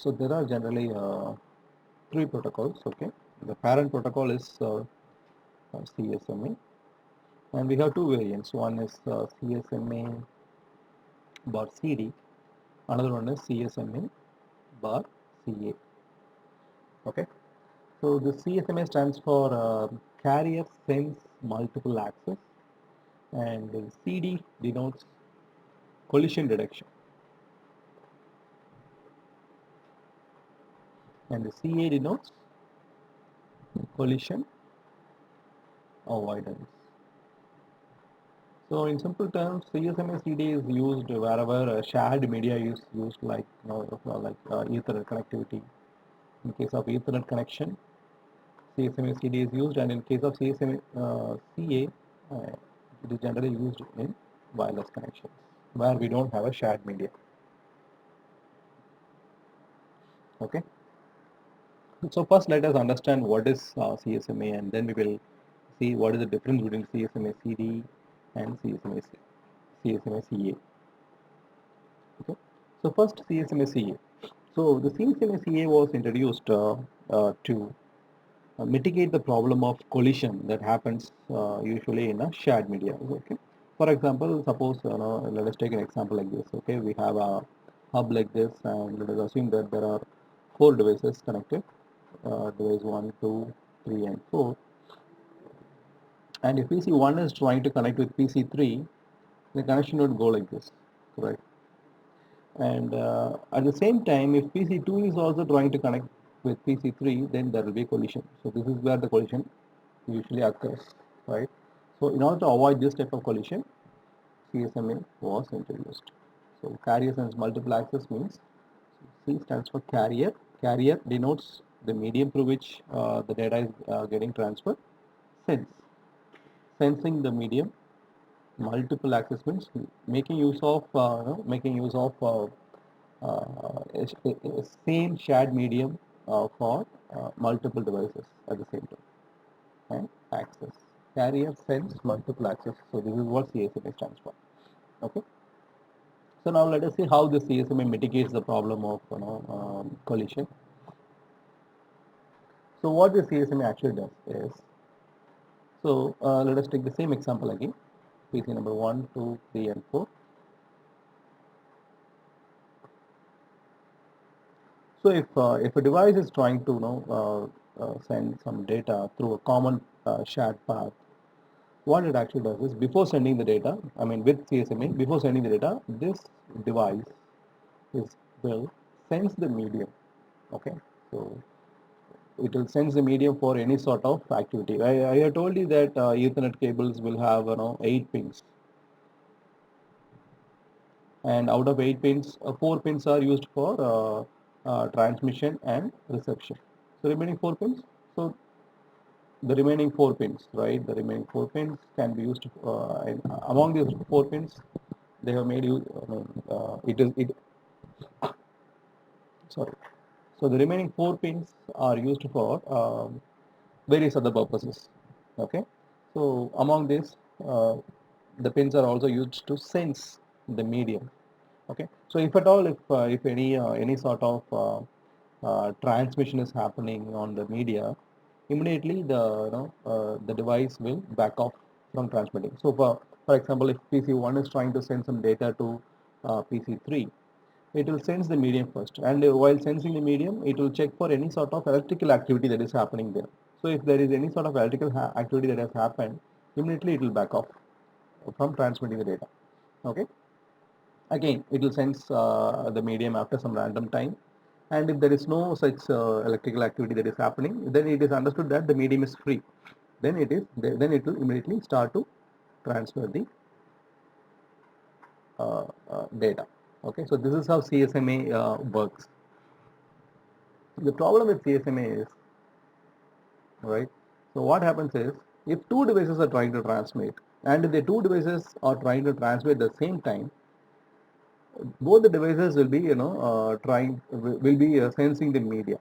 So there are generally three protocols. Okay, the parent protocol is CSMA, and we have two variants. One is CSMA bar CD, another one is CSMA bar CA. Okay, so the CSMA stands for Carrier Sense Multiple Access, and the CD denotes collision detection, and the CA denotes collision avoidance. So in simple terms, CSMA-CD is used wherever shared media is used, like Ethernet connectivity. In case of Ethernet connection, CSMA-CD is used, and in case of CSMA-CA, it is generally used in wireless connections where we don't have a shared media. Okay. So first, let us understand what is CSMA, and then we will see what is the difference between CSMA-CD and CSMA-CA. Okay. So first, CSMA-CA. So the CSMA-CA was introduced to mitigate the problem of collision that happens usually in a shared media. Okay. For example, suppose let us take an example like this. Okay, we have a hub like this, and let us assume that there are four devices connected. Device 1, 2, 3, and 4. And if PC1 is trying to connect with PC3, the connection would go like this, correct? And at the same time, if PC2 is also trying to connect with PC3, then there will be collision. So this is where the collision usually occurs, right? So in order to avoid this type of collision, CSMA was introduced. So carrier sense multiple access means C stands for carrier. Carrier denotes the medium through which the data is getting transferred. Sense, sensing the medium. Multiple access means making use of a same shared medium for multiple devices at the same time. And access, carrier sense multiple access. So this is what CSMA stands for. Okay. So now let us see how the CSMA mitigates the problem of collision. So what the CSMA actually does is, so let us take the same example again. PC number 1, 2, 3, and 4. So if a device is trying to send some data through a common shared path, what it actually does is, before sending the data, I mean with CSMA, before sending the data, this device will sense the medium. Okay, so it will sense the medium for any sort of activity. I have told you that Ethernet cables will have 8 pins, and out of 8 pins, 4 pins are used for transmission and reception. So remaining 4 pins. So the remaining 4 pins, right? The remaining 4 pins can be used among these 4 pins. They have made you. It is it. Sorry. So the remaining 4 pins are used for various other purposes. Okay. So among these, the pins are also used to sense the medium. Okay. So if at all, if any sort of transmission is happening on the media, immediately the device will back off from transmitting. So for example, if PC1 is trying to send some data to PC3, it will sense the medium first, and while sensing the medium, it will check for any sort of electrical activity that is happening there. So if there is any sort of electrical activity that has happened, immediately it will back off from transmitting the data. Okay. Again, it will sense the medium after some random time, and if there is no such electrical activity that is happening, then it is understood that the medium is free. Then it will immediately start to transfer the data. Okay, so this is how CSMA works. The problem with CSMA is, right? So what happens is, if two devices are trying to transmit, and if the two devices are trying to transmit at the same time, both the devices will be will be sensing the media,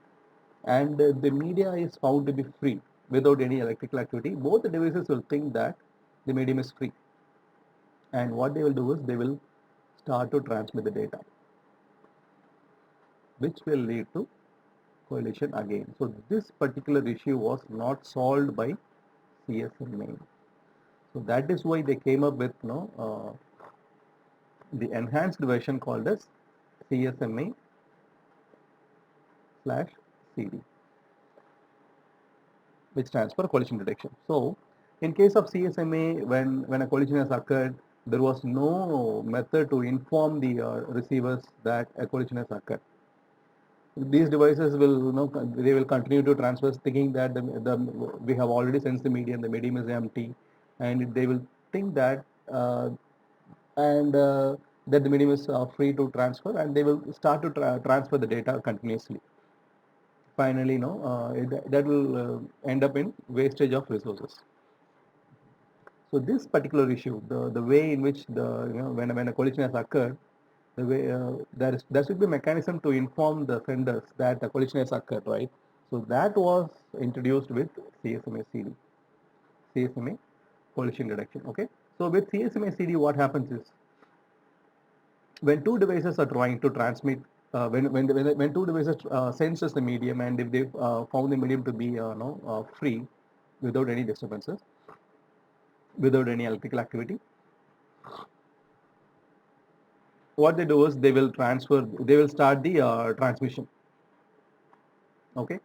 and the media is found to be free without any electrical activity. Both the devices will think that the medium is free, and what they will do is they will start to transmit the data. which will lead to collision again. So this particular issue was not solved by CSMA. So that is why they came up with the enhanced version called as CSMA slash CD, which stands for collision detection. So in case of CSMA, when a collision has occurred, there was no method to inform the receivers that a collision has occurred. These devices will, they will continue to transfer thinking that we have already sensed the medium is empty, and they will think that and that the medium is free to transfer, and they will start to transfer the data continuously. Finally, that will end up in wastage of resources. So this particular issue, the way in which when a collision has occurred, the way there should be a mechanism to inform the senders that a collision has occurred, right? So that was introduced with CSMA CD, CSMA collision detection. Okay. So with CSMA CD, what happens is when two devices are trying to transmit, when two devices senses the medium, and if they found the medium to be free, without any disturbances, without any electrical activity, what they do is they will start the transmission. Okay.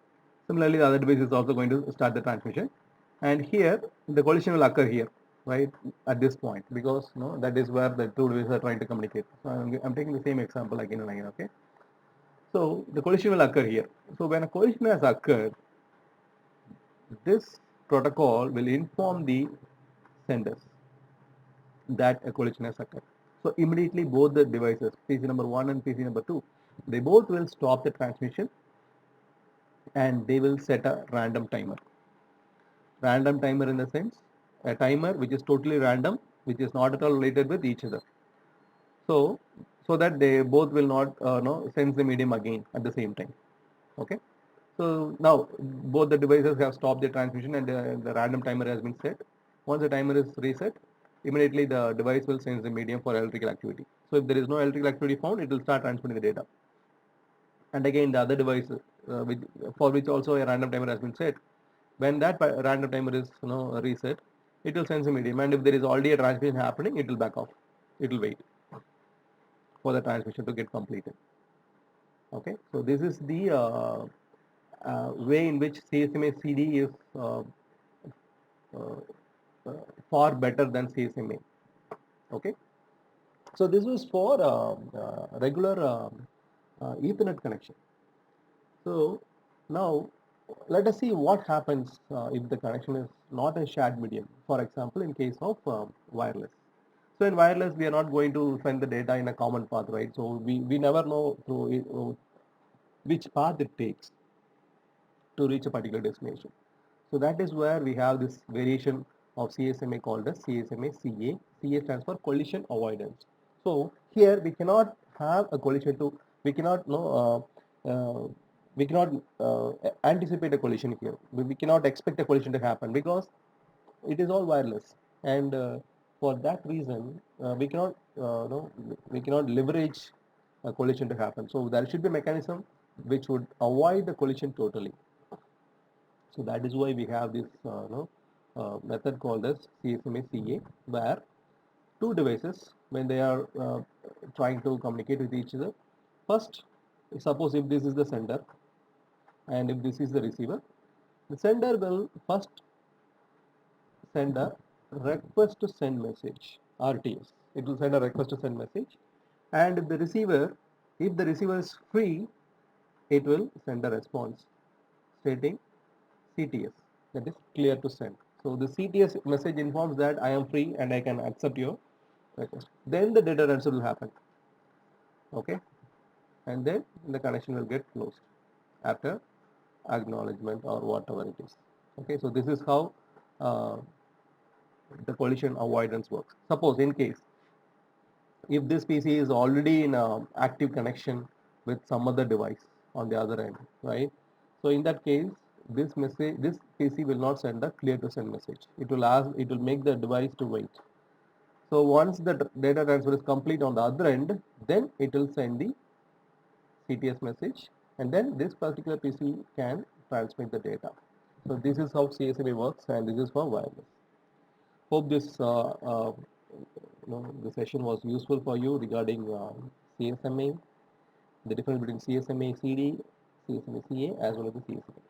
Similarly, the other device is also going to start the transmission, and here the collision will occur here, right, at this point, because that is where the two devices are trying to communicate. So I'm taking the same example again and again. Okay. So the collision will occur here. So when a collision has occurred, this protocol will inform the senders that a collision has occurred. So immediately both the devices, PC number 1 and PC number 2, they both will stop the transmission, and they will set a random timer. Random timer in the sense, a timer which is totally random, which is not at all related with each other. So, so that they both will not sense the medium again at the same time. Okay. So now both the devices have stopped the transmission, and the random timer has been set. Once the timer is reset, immediately the device will sense the medium for electrical activity. So if there is no electrical activity found, it will start transmitting the data. And again, the other device for which also a random timer has been set, when that random timer is reset, it will sense the medium, and if there is already a transmission happening, it will back off. It will wait for the transmission to get completed. Okay, so this is the way in which CSMA CD is far better than CSMA. Okay, so this was for regular Ethernet connection. So now let us see what happens if the connection is not a shared medium. For example, in case of wireless. So in wireless, we are not going to send the data in a common path, right? So we never know through which path it takes to reach a particular destination. So that is where we have this variation of CSMA called as CSMA CA. CA stands for collision avoidance. So here we cannot have a collision we cannot anticipate a collision here. We cannot expect a collision to happen because it is all wireless, and for that reason we cannot leverage a collision to happen. So there should be a mechanism which would avoid the collision totally. So that is why we have this method called as CSMA CA, where two devices, when they are trying to communicate with each other, first, suppose if this is the sender and if this is the receiver, the sender will first send a request to send message, RTS. It will send a request to send message, and if the receiver is free, it will send a response stating CTS, that is clear to send. So the CTS message informs that I am free and I can accept your request. Then the data transfer will happen. Okay, and then the connection will get closed after acknowledgement or whatever it is. Okay, so this is how the collision avoidance works. Suppose in case if this PC is already in a active connection with some other device on the other end, right? So in that case, this PC will not send a clear to send message. It will make the device to wait. So once the data transfer is complete on the other end, then it will send the CTS message, and then this particular PC can transmit the data. So this is how CSMA works, and this is for wireless. Hope this the session was useful for you regarding CSMA, the difference between CSMA CD, CSMA CA, as well as the CSMA.